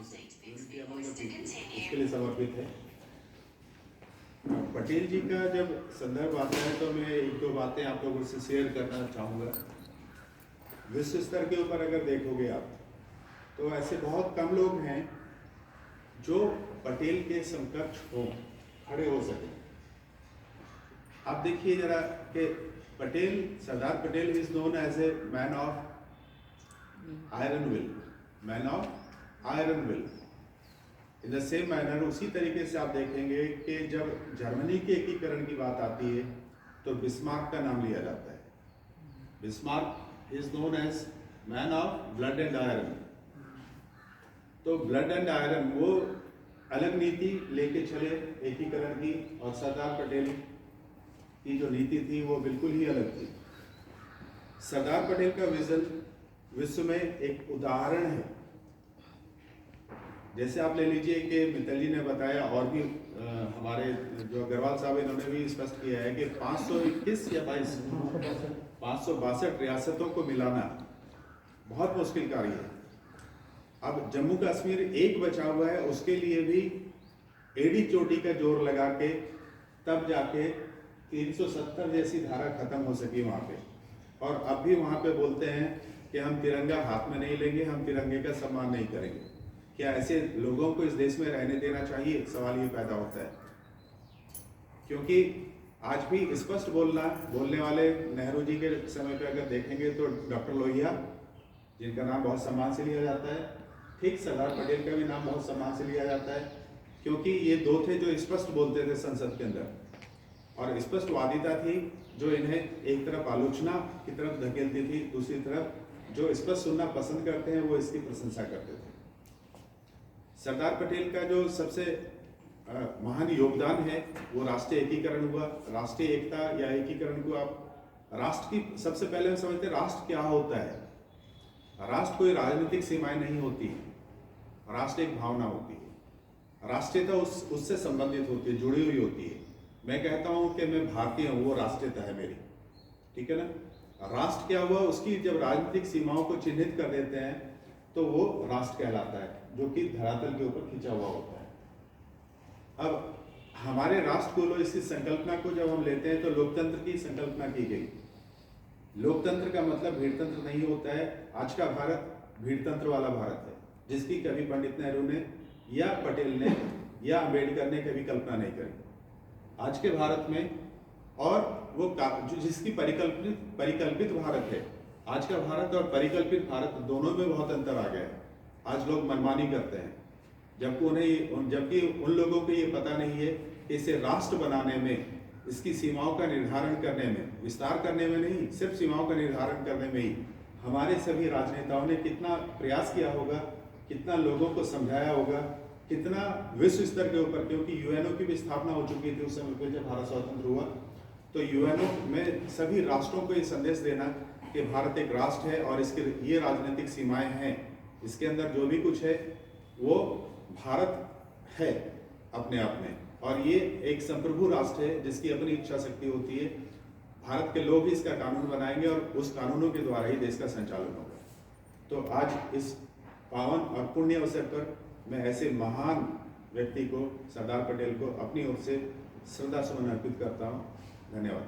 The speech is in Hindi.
यूनिटी अमंग द पीपल, उसके लिए समर्पित है। पटेल जी का जब संदर्भ आता है तो मैं एक दो बातें आप लोगों से शेयर करना चाहूँगा। विश्व स्तर के ऊपर अगर देखोगे आप तो ऐसे बहुत कम लोग हैं जो पटेल के समकक्ष हो, खड़े हो सके। आप देखिए जरा कि Patel, Sardar Patel is known as a man of iron will, man of iron will. In the same manner उसी तरीके से आप देखेंगे कि जब जर्मनी के एकीकरण की बात आती है तो बिस्मार्क का नाम लिया जाता है। Bismarck is known as man of blood and iron. तो ब्लड एंड आयरन वो अलग नीति लेके चले एकीकरण की, और सरदार पटेल की जो नीति थी वो बिल्कुल ही अलग थी। सरदार पटेल का विजन विश्व में एक उदाहरण है। जैसे आप ले लीजिए कि मित्तल जी ने बताया, और भी हमारे जो अग्रवाल साहब इन्होंने भी स्पष्ट किया है कि 521 या 562 रियासतों को मिलाना बहुत मुश्किल कार्य है। अब जम्मू कश्मीर एक बचा हुआ है, उसके लिए भी एड़ी चोटी का जोर लगा के तब जाके 370 जैसी धारा खत्म हो सकी वहाँ पे। और अब भी वहाँ पे बोलते हैं कि हम तिरंगा हाथ में नहीं लेंगे, हम तिरंगे का सम्मान नहीं करेंगे। क्या ऐसे लोगों को इस देश में रहने देना चाहिए? सवाल ये पैदा होता है। क्योंकि आज भी स्पष्ट बोलने वाले नेहरू जी के समय पे अगर देखेंगे तो डॉक्टर लोहिया, जिनका नाम बहुत सम्मान से लिया जाता है, ठीक सरदार पटेल का भी नाम बहुत सम्मान से लिया जाता है, क्योंकि ये दो थे जो स्पष्ट बोलते थे संसद के अंदर, और स्पष्टवादिता थी जो इन्हें एक तरफ आलोचना की तरफ धकेलती थी, दूसरी तरफ जो स्पष्ट सुनना पसंद करते हैं वो इसकी प्रशंसा करते थे। सरदार पटेल का जो सबसे महान योगदान है वो राष्ट्रीय एकीकरण हुआ। राष्ट्रीय एकता या एकीकरण को आप राष्ट्र की, सबसे पहले हम समझते हैं राष्ट्र क्या होता है। राष्ट्र कोई राजनीतिक सीमाएं नहीं होती है, राष्ट्र एक भावना होती है। राष्ट्रीयता उससे संबंधित होती है, जुड़ी हुई होती है। मैं कहता हूं कि मैं भारतीय हूं, वो राष्ट्रीयता है मेरी, ठीक है ना। राष्ट्र क्या हुआ, उसकी जब राजनीतिक सीमाओं को चिन्हित कर देते हैं तो वो राष्ट्र कहलाता है, जो कि धरातल के ऊपर खिंचा हुआ होता है। अब हमारे राष्ट्र को, इसकी संकल्पना को जब हम लेते हैं तो लोकतंत्र की संकल्पना की गई। लोकतंत्र का मतलब भीड़तंत्र नहीं होता है। आज का भारत भीड़तंत्र वाला भारत है, जिसकी कभी पंडित नेहरू ने या पटेल ने या अंबेडकर ने कभी कल्पना नहीं करी। आज के भारत में, और वो जिसकी परिकल्पित भारत है, आज का भारत और परिकल्पित भारत दोनों में बहुत अंतर आ गया है। आज लोग मनमानी करते हैं, जबकि उन लोगों को ये पता नहीं है कि इसे राष्ट्र बनाने में, इसकी सीमाओं का निर्धारण करने में, विस्तार करने में नहीं, सिर्फ सीमाओं का निर्धारण करने में ही हमारे सभी राजनेताओं ने कितना प्रयास किया होगा, कितना लोगों को समझाया होगा, कितना विश्व स्तर के ऊपर, क्योंकि यूएनओ की भी स्थापना हो चुकी थी उस समय पे जब भारत स्वतंत्र हुआ। तो यूएनओ में सभी राष्ट्रों को ये संदेश देना कि भारत एक राष्ट्र है और इसके ये राजनीतिक सीमाएं हैं, इसके अंदर जो भी कुछ है वो भारत है अपने आप में, और ये एक संप्रभु राष्ट्र है जिसकी अपनी इच्छा शक्ति होती है। भारत के लोग ही इसका कानून बनाएंगे और उस कानूनों के द्वारा ही देश का संचालन होगा। तो आज इस पावन और पुण्य अवसर पर मैं ऐसे महान व्यक्ति को, सरदार पटेल को, अपनी ओर से श्रद्धा सुमन अर्पित करता हूँ। धन्यवाद।